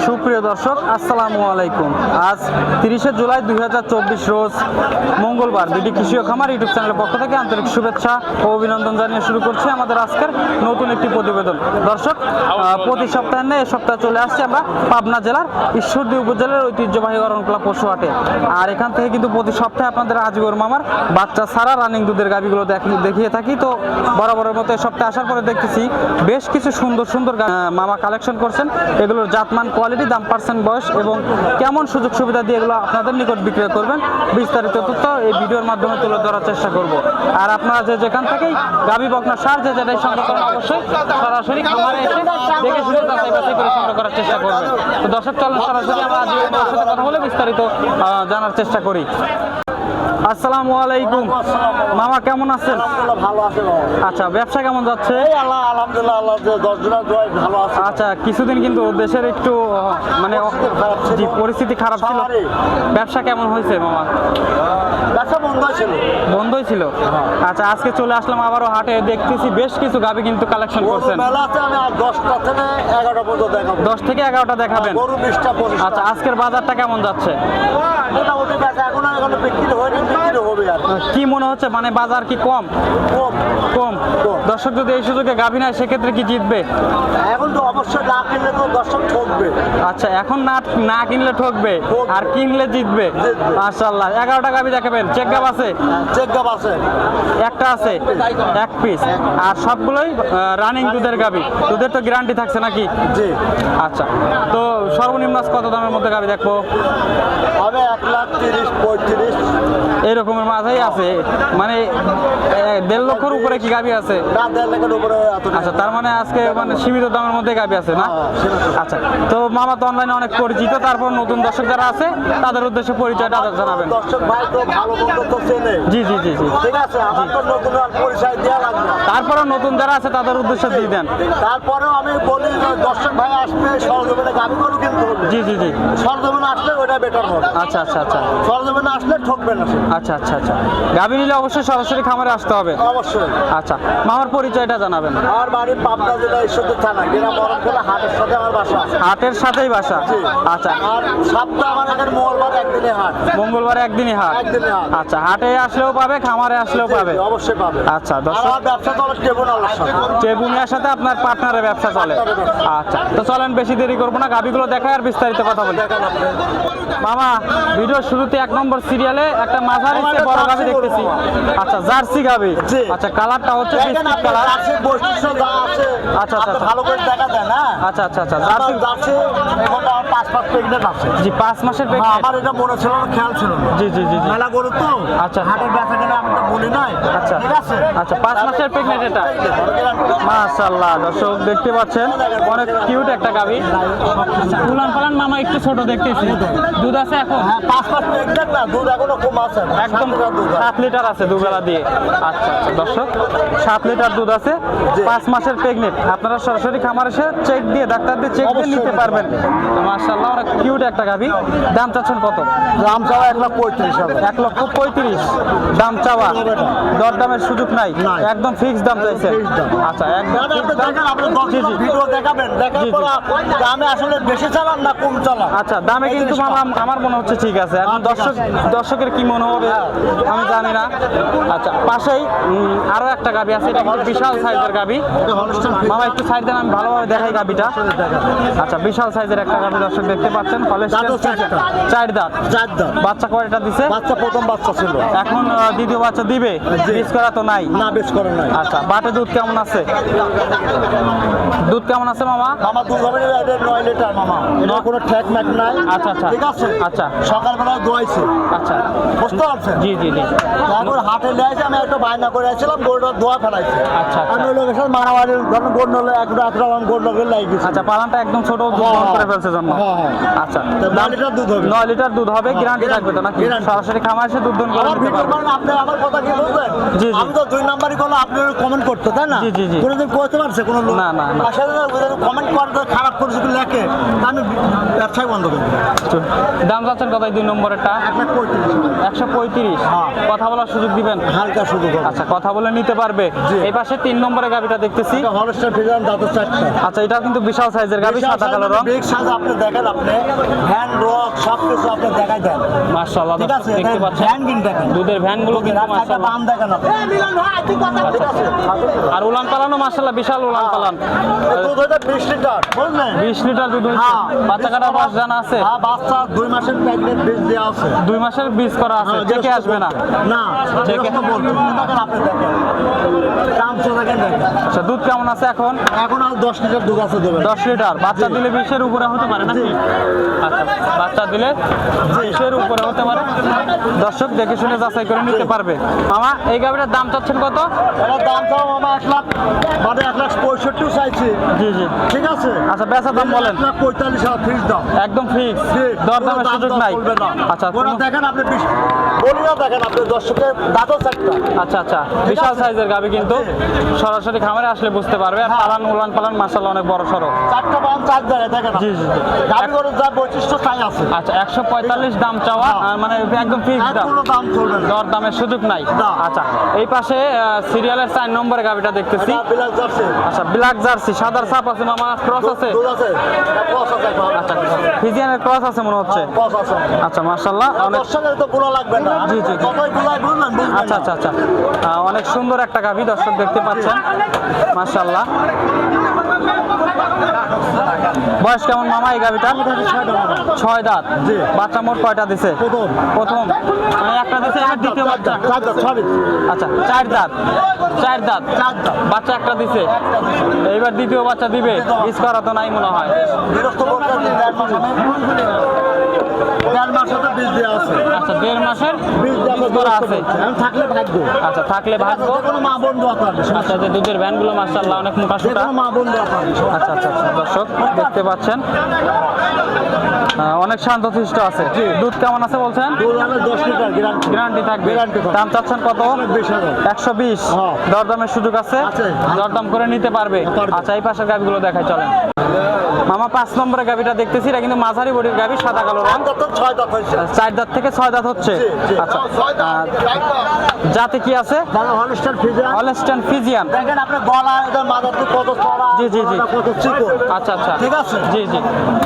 সুপ্রিয় দর্শক আসসালামু আলাইকুম। আজ 30শে জুলাই 2024 রোজ মঙ্গলবার দুটি কৃষি ও খামার ইউটিউব চ্যানেলের পক্ষ থেকে আন্তরিক শুভেচ্ছা ও অভিনন্দন জানিয়ে শুরু করছি আমাদের আজকের নতুন একটি প্রতিবেদন। দর্শক, প্রতি সপ্তাহে নেই, এই সপ্তাহে চলে আসছে আমরা পাবনা জেলার ঈশ্বরদী উপজেলার ঐতিহ্যবাহী অরণকলা পশু হাটে। আর এখান থেকে কিন্তু প্রতি সপ্তাহে আপনাদের আজিবর মামার বাচ্চা ছাড়া রানিং দুধের গাভিগুলো দেখিয়ে থাকি। তো বরাবরের মতো এই সপ্তাহে আসার পরে দেখতেছি বেশ কিছু সুন্দর সুন্দর মামা কালেকশন করছেন। এগুলোর জাতমান, কোয়ালিটি, দাম, পার্সেন্ট, বয়স এবং কেমন সুযোগ সুবিধা দিয়ে এগুলো আপনাদের নিকট বিক্রয় করবেন বিস্তারিত তথ্য এই ভিডিওর মাধ্যমে তুলে ধরার চেষ্টা করব। আর আপনারা যেখান থেকেই গাভী বকনা সার যেটাই সংগ্রহ করেন অবশ্যই সরাসরি খামারে এসে দেখে শুনে যাচাই বাছাই করে সংগ্রহ করার চেষ্টা করবেন। তো দর্শক, চলুন সরাসরি আমরা আজ সাথে কথা বলে বিস্তারিত জানার চেষ্টা করি। আসসালামু আলাইকুম মামা, কেমন আছেন? ভালো আছে। আচ্ছা, ব্যবসা কেমন যাচ্ছে? আলহামদুলিল্লাহ, আল্লাহ 10 দিনের দোয়ায় ভালো আছে। আচ্ছা, কিছুদিন কিন্তু দেশের একটু মানে জি পরিস্থিতি খারাপ ছিল। ব্যবসা কেমন হয়েছে মামা? ব্যবসা বন্ধই ছিল। আচ্ছা, আজকে চলে আসলাম আবারও হাটে, দেখতেছি বেশ কিছু গাভী কিন্তু কালেকশন করছেন। মেলাতে আমি 10টা থেকে 11টা পর্যন্ত দেখাবো। 10 থেকে 11টা দেখাবেন? গরু 20টা 25টা। আচ্ছা, আজকের বাজারটা কেমন যাচ্ছে? মোটামুটি ব্যবসা এখন বিক্রি হয়নি, বিক্রি হবে আর কি মনে হচ্ছে, মানে বাজার কি কম? কম। দর্শক যদি এই সুযোগে গাভী নেয় সেক্ষেত্রে কি জিতবে? এখন তো অবশ্যই না কিনলে তো দর্শক ঠকবে। আচ্ছা, এখন না কিনলে ঠকবে আর কিনলে জিতবে। মাশাআল্লাহ, 11টা গাভী দেখাবেন। চেক গাভ আছে? চেক গাভ আছে, একটা আছে, এক পিস। আর সবগুলোই রানিং দুধের গাভী। দুধের তো গ্যারান্টি থাকছে নাকি? জি। আচ্ছা, তো সর্বনিম্ন কত দামের মধ্যে গাভী দেখবো? হবে 1,30,35 এই রকমের মাঝাই আছে, মানে 1.5 লক্ষের উপরে কি গাভী আছে? না, 1.5 লাখের উপরে। আচ্ছা, তার মানে আজকে মানে সীমিত দামের মধ্যে গাভী আছে না? আচ্ছা, তো মামা তো অনলাইনে অনেক পরিচিত, তারপর নতুন দর্শক যারা আছে তাদের উদ্দেশ্যে পরিচয়টা জানাবেন। দর্শক ভাই তো ভালো মন্দ তো চেনে। জি জি জি জি, ঠিক আছে। আমার তো নতুন আর পরিচয় দেওয়া লাগবে। তারপরে নতুন যারা আছে তাদের উদ্দেশ্যে দিয়ে দেন। তারপরেও আমি বলি দর্শক ভাই আসবে সরজমিনে গাভী গরু কিনতে হবে। জি জি জি, সরজমিনে আসলে ওটা বেটার হবে। আচ্ছা আচ্ছা আচ্ছা, সরজমিনে আসলে ঠকবে না। আচ্ছা আচ্ছা আচ্ছা, গাভী নিলে অবশ্যই সরাসরি খামারে আসতে হবে। অবশ্যই। আচ্ছা, মামার পরিচয়টা জানাবেন। আমার বাড়ি পাবনা জেলা ঈশ্বরদী থানা, গ্রাম অরণখোলা, হাটের সাথে আমার বাসা। হাটের সাথেই বাসা? আচ্ছা। আর সপ্তাহে আমার এখানে মঙ্গলবার একদিনে হাট। মঙ্গলবারে একদিনই হাট? একদিনে হাট। আচ্ছা, হাটে আসলেও পাবে, খামারে আসলেও পাবে? অবশ্যই পাবে। আচ্ছা, আর দর্শক, আমার ব্যবসা চলে ট্রিবিউনালের সাথে। ট্রিবিউনালের সাথে আপনার পার্টনারের ব্যবসা চলে? আচ্ছা, তো চলেন বেশি দেরি করবো না, গাভীগুলো দেখায় আর বিস্তারিত কথা বলি। মামা, ভিডিওর শুরুতে 1 নম্বর সিরিয়ালে একটা মাঝারি বড় গাভী দেখতেছি। আচ্ছা, জার্সি গাভী। আচ্ছা, কালারটা হচ্ছে বিস্কিট কালার। বৈশিষ্ট্য যা আছে আচ্ছা আচ্ছা, ভালো করে দেখা যায় না? আচ্ছা আচ্ছা আচ্ছা, জার্সি এখন 5 মাস প্রেগনেন্ট আছে। জি, 5 মাসের প্রেগনেন্ট? আমার এটা মনে ছিল না, খেয়াল ছিল না। জি জি জি জি, মেলা গরু তো। আচ্ছা, হাটের ব্যথা কেন আমি তো বলি নাই। আচ্ছা ঠিক আছে। আচ্ছা, 5 মাসের প্রেগনেন্ট এটা? মাশাআল্লাহ, দর্শক দেখতে পাচ্ছেন অনেক কিউট একটা গাভী। উলান পালান মামা একটু ছোট দেখতেছি। দুধ আছে এখন? হ্যাঁ, 5 মাস প্রেগনেন্ট না, দুধ এখনো কম আছে। একদম 7 লিটার আছে দুবেলা দিয়ে? আচ্ছা আচ্ছা, দর্শক 7 লিটার দুধ আছে, 5 মাসের প্রেগনেন্ট। আপনারা সরাসরি খামার এসে চেক দিয়ে, ডাক্তার দিয়ে চেক দিয়ে নিতে পারবেন। মাশাআল্লাহ, অনেক কিউট একটা গাভী। দাম চাচ্ছেন কত? দাম চাওয়া 1,35,000। 1,35,000 দাম চাওয়া? দরদামের সুযোগ নাই? একদম ফিক্স দাম চাইছে? আচ্ছা, একদম ভিডিও দেখাবেন, দেখার পর দামে আসলে বেশি চালান না কম চালান? আচ্ছা, দামে কিন্তু মামা আমার মনে হচ্ছে ঠিক আছে। এখন দর্শকের কি মনে হবে আমি জানি না। আচ্ছা, পাশেই আরো একটা গাভী আছে, এটা কিন্তু বিশাল সাইজের গাভী। মামা একটু সাইড দেন, আমি ভালোভাবে দেখাই গাভীটা। আচ্ছা, বিশাল সাইজের একটা গাভী দর্শক দেখতে পাচ্ছেন। চার দাঁত। বাচ্চা কয়টা দিছে? বাচ্চা প্রথম বাচ্চা ছিল, এখন দ্বিতীয় বাচ্চা দিবে? বীজ করা তো নাই? না, বেশ করে নাই। আচ্ছা, বাটে দুধ কেমন আছে? দুধ কেমন আছে মামা? আমার দুধ হবে 9 লিটার মামা। এটা কোনো ঠেক ম্যাক নাই। আচ্ছা আচ্ছা, ঠিক আছে। আচ্ছা, সকালবেলা দোয়াইছে। আচ্ছা, বুঝতে পারছেন? জি জি জি, তারপর হাটে নিয়ে আমি একটা বায়না করে আসছিলাম, গরুটা দোয়া ফেলাইছে। আচ্ছা, আমি ওই লোকের সাথে মারামারি, ধরেন গরু নলে একটা গরু লোকের লাগিয়ে গেছে। আচ্ছা, পালানটা একদম ছোট করে ফেলছে জন্ম? আচ্ছা, 9 লিটার দুধ হবে। 9 লিটার দুধ হবে, গ্যারান্টি থাকবে তো নাকি? সরাসরি খামার এসে দুধ দন করে আমার নিতে ভিডিও পারবেন? করেন, আপনি আমার কথা কি বলবেন? জি জি, আমি তো 2 নাম্বারই করলে আপনি কমেন্ট করতে, তাই না? জি জি জি, কোনোদিন করতে পারছে কোনো লোক? না না না। আসলে কমেন্ট করতে খারাপ করে যদি লেখে আমি ব্যবসায় বন্ধ করবো। দাম যাচ্ছেন কত 2 নম্বরেরটা? 135। কথা বলার সুযোগ দিবেন? হালকা শুধু। আচ্ছা, কথা বলে নিতে পারবে। এই পাশে 3 নম্বরের গাভীটা দেখতেছি। হলস্টার ফ্রিজিয়ান দাঁতের চারটা। আচ্ছা, এটা কিন্তু বিশাল সাইজের গাভী, সাদা কালো রং। বিগ সাইজ আপনি দেখেন। দেখেন আপনি ভ্যান রক সব কিছু আপনি দেখাই দেন। মাশাআল্লাহ ঠিক আছে, দেখতে পাচ্ছেন ভ্যান কিন দেখেন, দুধের ভ্যানগুলো কিন্তু মাশাআল্লাহ। দাম দেখেন আপনি। ঠিক আছে, আর উলান পালানও মাশাআল্লাহ বিশাল উলান পালান। দুধ হইতে 20 লিটার বুঝলেন, 20 লিটার দুধ হচ্ছে। হ্যাঁ, বাচ্চা কাটা বাস জানা আছে? হ্যাঁ, বাচ্চা 2 মাসের প্রেগনেন্ট বীজ দেওয়া আছে। 2 মাসের বীজ করা আছে, হ্যাঁ, চেকে আসবে না? না, চেকে চেকে বলতে দেখেন আপনি দেখেন দাম তো দেখেন দেখেন। আচ্ছা, দুধ কেমন আছে এখন? এখন আর 10 লিটার দুধ আছে দেবেন। 10 লিটার। বাচ্চা দিলে 20 এর উপরে হতে পারে নাকি? আচ্ছা, বাচ্চা দিলে 20 এর উপরে হতে পারে। দর্শক দেখে শুনে যাচাই করে নিতে পারবে। মামা এই গাভীটার দাম চাচ্ছেন কত? এটার দাম চাও মামা 1 লাখ, মানে 1,65,000 চাইছি। জি জি। ঠিক আছে, আচ্ছা, বেচার দাম বলেন। 1,45,000 ফিক্স দাম। একদম ফিক্স, দরদামের সুযোগ নাই। আচ্ছা, ওরা দেখেন আপনি বলিও দেখেন আপনি দর্শকের দাঁতও চারটা। আচ্ছা আচ্ছা, বিশাল সাইজের গাভী কিন্তু সরাসরি খামারে আসলে বুঝতে পারবে। আর পালান উলান পালান মাশাআল্লাহ অনেক বড় সড়ো। চারটা পান চার জায়গায় দেখেন। জি জি জি। গাড়ি করে যা বৈশিষ্ট্য তাই আছে। আচ্ছা, 145 দাম চাওয়া, আর মানে একদম ফিক্স দাম, কোনো দাম চলবে না। দর দামের সুযোগ নাই। না। আচ্ছা, এই পাশে সিরিয়ালের 4 নম্বরে গাভীটা দেখতেছি। এটা বিলাক জার্সি। আচ্ছা, ব্ল্যাক জার্সি, সাদার ছাপ আছে মামা, ক্রস আছে? দুধ আছে, ক্রস আছে এখন। আচ্ছা, ফিজিয়ানের ক্রস আছে মনে হচ্ছে। ক্রস আছে। আচ্ছা, মাশাআল্লাহ অনেক। দর্শকের তো গুলো লাগবে না। জি, জি, জি। কতই গুলাই বুঝলেন, বুঝলেন আচ্ছা আচ্ছা আচ্ছা, অনেক সুন্দর একটা গাভী দর্শক দেখতে পাচ্ছেন, মাশাআল্লাহ। বয়স কেমন মামা এই গাভীটা? 6 দাঁত। জি। বাচ্চা মোট কয়টা দিছে? প্রথম মানে একটা দিছে, এবার দ্বিতীয় বাচ্চা। আচ্ছা, 4 দাঁত। 4 দাঁত, বাচ্চা একটা দিছে, এইবার দ্বিতীয় বাচ্চা দিবে। বীজ করা তো নাই মনে হয়। বিরক্ত করতে দিন, 1.5 মাস হবে। 1.5 মাস হতে বীজ দেওয়া আছে। আচ্ছা, 1.5 মাসের বীজ বীজ করা আছে। এখন থাকলে ভাগ্য। আচ্ছা, থাকলে ভাগ্য। কোনো মা বোন দোয়া করবে। আচ্ছা, যে দুধের ভ্যানগুলো মাশাআল্লাহ অনেক মোটা সোটা। কোনো মা বোন দোয়া করবে। আচ্ছা আচ্ছা আচ্ছা, দর্শক দেখতে পাচ্ছেন অনেক শান্তশিষ্ট আছে। দুধ কেমন আছে বলছেন? দুধ হলো 10 লিটার গ্যারান্টি। গ্যারান্টি থাকবে। Guarantee থাকবে। দাম চাচ্ছেন কত? 20,000। 120। হ্যাঁ। দরদামের সুযোগ আছে? আছে। দরদাম করে নিতে পারবে। পারবে। আচ্ছা, এই পাশের গাভিগুলো দেখাই চলেন। মামা 5 নম্বরের গাভিটা দেখতেছি, এটা কিন্তু মাঝারি বডির গাভি, সাদা কালো রং। 6 দাঁত হয়েছে। 4 দাঁত থেকে 6 দাঁত হচ্ছে। জি। আচ্ছা, জাতে কি আছে? Holstein Friesian. Holstein Friesian. দেখেন আপনি গলা এদের মাথাতে কত চড়া, জি, জি, জি। কত চিকন। আচ্ছা আচ্ছা, ঠিক আছে। জি জি।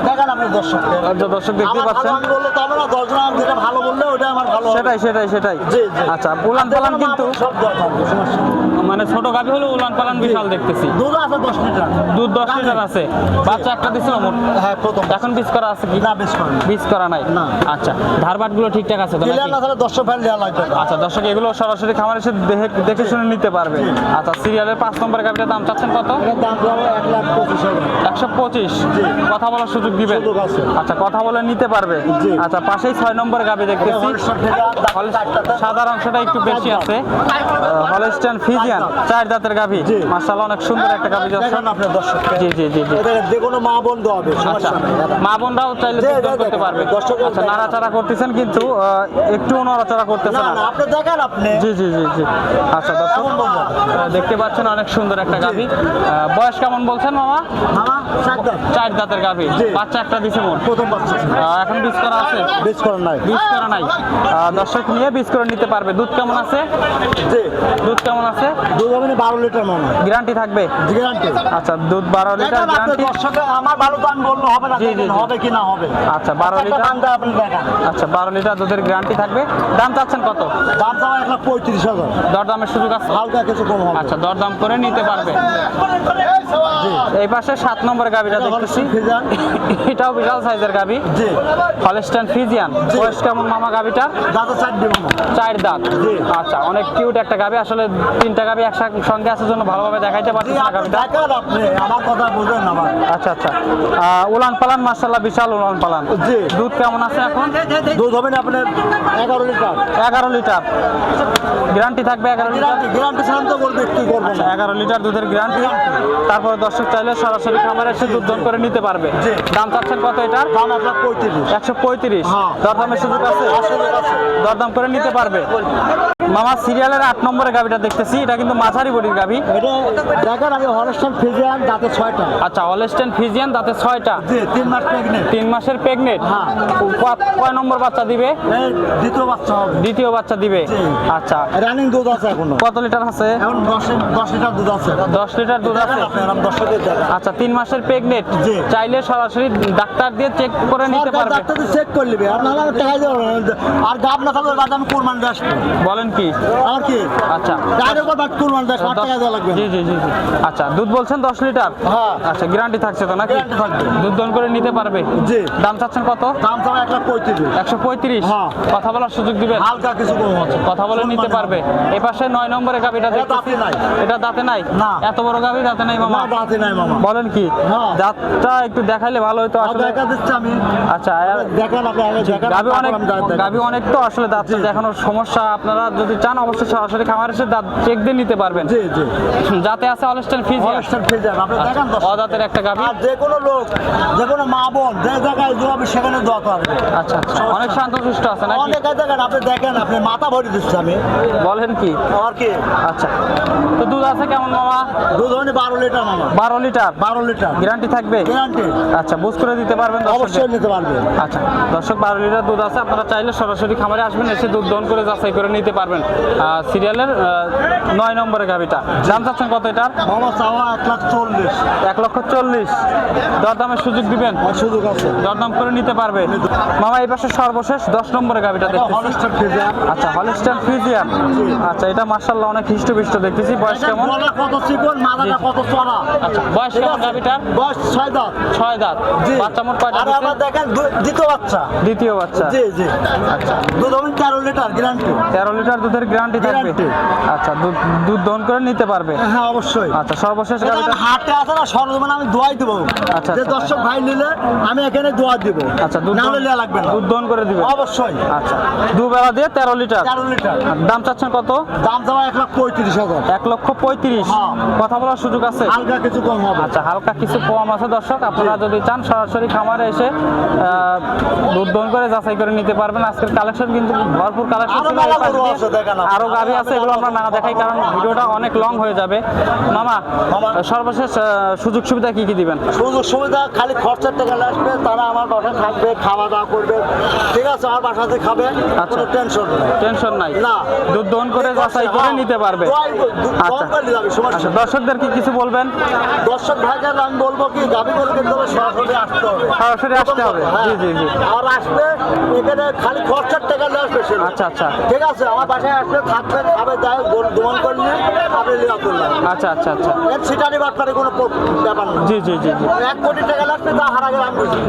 দেখেন আপনি দর্শক। আচ্ছা, দর্শক দেখতে আমার পাচ্ছেন। ভালো আমি বললে তো আমরা 10 জন যেটা ভালো বললে ওটা আমার ভালো হবে। সেটাই সেটাই সেটাই। জি, জি। আচ্ছা, উলান পালান কিন্তু সব দরকার সমস্যা নেই। মানে ছোট গাভি হলো উলান পালান বিশাল দেখতেছি। দুধ আছে 10 লিটার। দুধ 10 লিটার আছে। বাচ্চা একটা দিছিল মোট। হ্যাঁ, প্রথম। এখন বীজ করা আছে কি? না, বেশ করেন। বীজ করা নাই। না। আচ্ছা, ধারবাট গুলো ঠিকঠাক আছে তো ক্লিয়ার নাকি? না তাহলে 10 ফ্যান দেওয়া লাগবে। আচ্ছা, দর্শক এগুলো সরাসরি খামারে এসে দেখে শুনে নিতে পারবে। আচ্ছা, সিরিয়ালের 5 নম্বরের গাভিটার দাম চাচ্ছেন কত? এটার দাম দেওয়া 1,25,000। 125। কথা বলার সুযোগ দিবেন? সুযোগ আছে। আচ্ছা, কথা বলে নিতে পারবে। জি। আচ্ছা, পাশেই 6 নম্বর গাভি দেখতেছি। Holstein Friesian. সাদার অংশটা একটু বেশি আছে। হলস্টাইন ফ্রিজিয়ান 4 দাঁতের গাভি। জি। মাশাআল্লাহ অনেক সুন্দর একটা গাভি যাচ্ছে। দেখেন আপনি দর্শক। জি জি জি জি। এটা যে কোনো মা বোন দেওয়া হবে, আচ্ছা, সমস্যা নেই। মা বোনরাও চাইলে জি, দুধ জি, করতে পারবে। দর্শকের আচ্ছা, দেখেন। নাড়াচাড়া করতেছেন কিন্তু একটুও নড়াচড়া করতেছে না না। না, আপনি দেখেন আপনি। জি জি জি জি। আচ্ছা, দর্শক কেমন বলবো? দেখতে পাচ্ছেন অনেক সুন্দর একটা গাভি। বয়স কেমন বলছেন মামা? মামা 4 দাঁত। 4 দাঁতের গাভি। জি। বাচ্চা একটা দিছে মোট। প্রথম বাচ্চা। এখন বীজ করা আছে? বেশ করেন নাই। বীজ করা নাই। দর্শক নিয়ে বীজ করে নিতে পারবে। দুধ কেমন আছে? জি। দুধ কেমন আছে? দুধ হবে 12 লিটার মামা। গ্যারান্টি থাকবে? গ্যারান্টি। আচ্ছা, দুধ 12 লিটার দেখেন আপনি গ্যারান্টি। দর্শকে আমার ভালো তো আমি বললে হবে না, জি, জি, দেখেন জি। হবে কি না হবে। আচ্ছা, 12 একটা লিটার। বান্দা আপনি দেখেন। আচ্ছা, 12 লিটার দুধের গ্যারান্টি থাকবে। দাম চাচ্ছেন কত? দাম চাওয়া 1,35,000। দরদামের সুযোগ আছে? হালকা কিছু কম হবে। আচ্ছা, দরদাম করে নিতে পারবে। জি। এই পাশে 7 নম্বর গাভিটা দেখতেছি। ফ্রিজিয়ান। এটাও বিশাল সাইজের গাভি। জি। Holstein Friesian. জি। বয়স কেমন মামা গাভিটা? দাদা 4 দিব মামা। 4 দাঁত। জি। আচ্ছা, অনেক কিউট একটা গাভি। আসলে 3টা গাভি একসঙ্গে আসার জন্য ভালোভাবে দেখাইতে জি, পারতেছি না আপনি গাভিটা। দেখেন আপনি আমার কথা বুঝেন না ভাই। আচ্ছা আচ্ছা, উলান পালান মাশাআল্লাহ বিশাল উলান পালান। জি। দুধ কেমন আছে এখন? দুধ হবে না আপনার 11 লিটার। 11 লিটার। গ্যারান্টি থাকবে 11 লিটার। গ্যারান্টি ছাড়া তো করবে কি করবো না। 11 লিটার দুধের গ্যারান্টি। তারপরে দর্শক চাইলে সরাসরি খামারে এসে দুধ দন করে নিতে পারবে। জি। দাম চাচ্ছেন কত এটার? দাম 1,35,000। 135। হ্যাঁ। দরদামের সুযোগ আছে? দরদাম করে নিতে পারবে। মামা সিরিয়ালের 8 নম্বরের গাভিটা দেখতেছি, এটা কিন্তু মাঝারি বডির গাভি। এটা দেখেন আমি হলস্টাইন ফ্রিজিয়ান দাঁতে 6টা। আচ্ছা, হলস্টাইন ফ্রিজিয়ান দাঁতে 6টা। জি 3 মাস প্রেগনেন্ট। 3 মাসের প্রেগনেন্ট। হ্যাঁ। কয় নম্বর বাচ্চা দিবে? এই দ্বিতীয় বাচ্চা হবে। দ্বিতীয় বাচ্চা দিবে। জি। আচ্ছা, রানিং দুধ আছে এখনো। কত লিটার আছে? এখন 10 লিটার দুধ আছে। 10 লিটার দুধ আছে। আপনারা 10 লিটার দেন। আচ্ছা, 3 মাসের প্রেগনেন্ট। জি। চাইলে সরাসরি ডাক্তার দিয়ে চেক করে নিতে সরকার পারবে। ডাক্তার চেক করে নেবে। আর নাহলে আমি টাকা দেব না। আর গাব না থাকলে বাদ আমি কুরবান দিয়ে আসবো। বলেন কি? আর কি? আচ্ছা, গাড়ির উপর বাদ কুরবান দিয়ে 60 টাকা দেওয়া লাগবে। জি জি জি জি। আচ্ছা, দুধ বলছেন 10 লিটার। হ্যাঁ। আচ্ছা, গ্যারান্টি থাকছে তো নাকি? গ্যারান্টি থাকবে। দুধ দন করে নিতে পারবে। জি। দাম চাচ্ছেন কত? দাম তো 135। 135। হ্যাঁ। কথা বলার সুযোগ দিবেন? হালকা কিছু কম আছে। কথা বলে নিতে পারবে। এই পাশে 9 নম্বরের গাভিটা এটা দেখতেছি। দাঁতে নাই। এটা দাঁতে নাই? না। এত বড় গাভি দাঁতে নাই মামা? না দাঁতে নাই মামা। বলেন কি? হ্যাঁ। দাঁতটা একটু দেখাইলে ভালো হতো আর আসলে। দেখা দিচ্ছি আমি। আচ্ছা, দেখেন আপনি আগে দেখেন। গাভি অনেক, তারপর আমি দাঁত দেখাবো। গাভি অনেক তো আসলে দাঁত দেখানোর সমস্যা। আপনারা যদি চান অবশ্যই সরাসরি খামার এসে দাঁত চেক দিয়ে নিতে পারবেন। জি জি। যাতে আছে হলস্টাইন ফ্রিজিয়ান। হলস্টাইন ফ্রিজিয়ান আপনি দেখেন দশ। অদাঁতের একটা গাভি। আর যে কোনো লোক, যে কোনো মা বোন যে জায়গায় দোয়াবে সেখানে দোয়া করবে। আচ্ছা আচ্ছা, অনেক শান্তশিষ্ট আছে নাকি? অনেক দেখেন আপনি দেখেন, আপনি মাথা ভরে দিচ্ছি আমি। বলেন কি? আর কি? আচ্ছা, তো দুধ আছে কেমন মামা? দুধ হয়নি 12 লিটার মামা। 12 লিটার। 12 লিটার গ্যারান্টি থাকবে? গ্যারান্টি। আচ্ছা, বুঝ করে দিতে পারবেন দর্শকদের? অবশ্যই নিতে পারবে। আচ্ছা, দর্শক 12 লিটার দুধ আছে। আপনারা চাইলে সরাসরি খামারে আসবেন, এসে দুধ দহন করে যাচাই করে নিতে পারবেন। সিরিয়ালের 9 নম্বরের গাভিটা দাম চাচ্ছেন কত এটার? মামা চাওয়া 1,40,000। 1,40,000। দরদামের সুযোগ দিবেন? আর সুযোগ আছে। দরদাম করে নিতে পারবে। মামা এই পাশে সর্বশেষ 10 নম্বরের গাভিটা দেখতেছি। Holstein Friesian. আচ্ছা, হলস্টাইন ফ্রিজিয়ান। আচ্ছা, এটা মাশাআল্লাহ অনেক হিষ্টপিষ্ট দেখতেছি। বয়স কেমন? গলা কত চিকন, মাথাটা কত চড়া। আচ্ছা, বয়স ঠিক কেমন আছে? গাভিটার? বয়স 6 দাঁত। 6 দাঁত। জি। বাচ্চা মোট কয়টা আর দিচ্ছে? আবার দেখেন দ্বিতীয় বাচ্চা। দ্বিতীয় বাচ্চা। জি জি। আচ্ছা, দুধ হবে 13 লিটার গ্যারান্টি। 13 লিটার দুধের গ্যারান্টি থাকবে। Guarantee। আচ্ছা, দুধ দহন করে নিতে পারবে। হ্যাঁ অবশ্যই। আচ্ছা, সর্বশেষ এটা গাভিটা। হাটে আছে না, সরজমিনে আমি দোয়াই দেবো। আচ্ছা, যে আচ্ছা। দর্শক ভাই নিলে আমি এখানে দোয়া দিব। আচ্ছা, দুধ না হলে দহন- নেওয়া লাগবে না। দুধ দহন করে দিবে। অবশ্যই। আচ্ছা, দুবেলা দিয়ে 13 লিটার। 13 লিটার। আর দাম চাচ্ছেন কত? দাম দেওয়া 1,35,000। 1,35,000। হ্যাঁ। কথা বলার সুযোগ আছে? হালকা কিছু কম হবে। আচ্ছা, হালকা কিছু কম আছে দর্শক। আপনারা যদি চান সরাসরি খামারে এসে দুধ দহন করে যাচাই করে নিতে পারবেন। আজকের কালেকশন কিন্তু ভরপুর কালেকশন আরো ছিল। মেলা এই পাশ গরু দিয়ে আছে, দেখেন আপনি। আরো গাভি আছে, এগুলো আমরা না দেখাই কারণ ভিডিওটা অনেক লং হয়ে যাবে। মামা, মামা। সর্বশেষ সুযোগ সুবিধা কি কি দিবেন? সুযোগ সুবিধা খালি খরচার টাকা আসবে, তারা আমার বাসায় থাকবে, খাওয়া দাওয়া করবে। ঠিক আছে, আমার বাসাতে খাবে, আচ্ছা। কোনো টেনশন নেই। টেনশন নাই। না। দুধ দহন করে যাচাই করে নিতে পারবে। আচ্ছা। আচ্ছা, দর্শকদেরকে কিছু বলবেন? দর্শক ভাইদের আমি বলবো কি, গাভি গরু কিনতে হলে সরাসরি আসতে হবে। সরাসরি আসতে হবে। হ্যাঁ। জি জি জি। আর আসবে এখানে খালি খরচার টাকা নিয়ে আসবে সে। আচ্ছা আচ্ছা। ঠিক আছে, আমার বাসায় আসবে, থাকবে, খাবে, যায়, দোকান করলে আপনি লিয়া করলেন। আচ্ছা আচ্ছা আচ্ছা। এর সিটারি বাটপারে কোনো ব্যাপার না। জি জি জি জি। 1 কোটি টাকা লাগবে, তা হারা গেলে আমি বুঝি।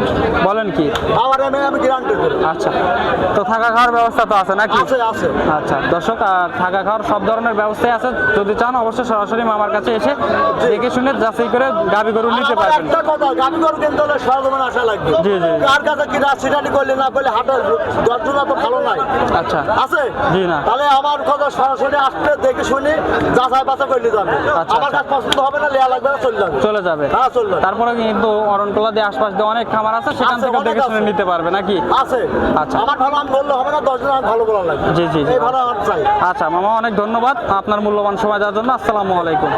বলেন কি? আমার আমি গ্যারান্টি দেবো। আচ্ছা, তো থাকা খাওয়ার ব্যবস্থা তো আছে নাকি? আছে আছে। আচ্ছা, দর্শক থাকা খাওয়ার সব ধরনের ব্যবস্থাই আছে। যদি চান অবশ্যই সরাসরি মামার কাছে এসে দেখে শুনে যাচাই করে গাভি গরু আর নিতে আমার পারবেন। একটা কথা, গাভি গরু কিনতে হলে সরজমিনে আসা লাগবে। জি, জি। কার কাছে কি সিটারি করলে না করলে হাটের দর্শনা তো ভালো নাই। আচ্ছা। আছে? জি না। তাহলে আমার কথা সরাসরি আসলে দেখে শুনি যাচাই বাছাই করলে যাবে। আচ্ছা, আমার কাছে পছন্দ হবে না, লেয়া লাগবে না, চলে যাবে। চলে যাবে। হ্যাঁ, চলে যাবে। তারপরে কিন্তু অরণকোলা দিয়ে আশপাশ দিয়ে অনেক খামার আছে, সেখান আছে, থেকে অনেক দেখে শুনে আছে। নিতে পারবে নাকি? আছে। আচ্ছা। আমার ভালো আমি বললে হবে না, 10 জন আমি ভালো বলা লাগবে। জি, জি, জি। এই ভালো আমার চাই। আচ্ছা মামা, অনেক ধন্যবাদ আপনার মূল্যবান সময় দেওয়ার জন্য। আসসালামু আলাইকুম।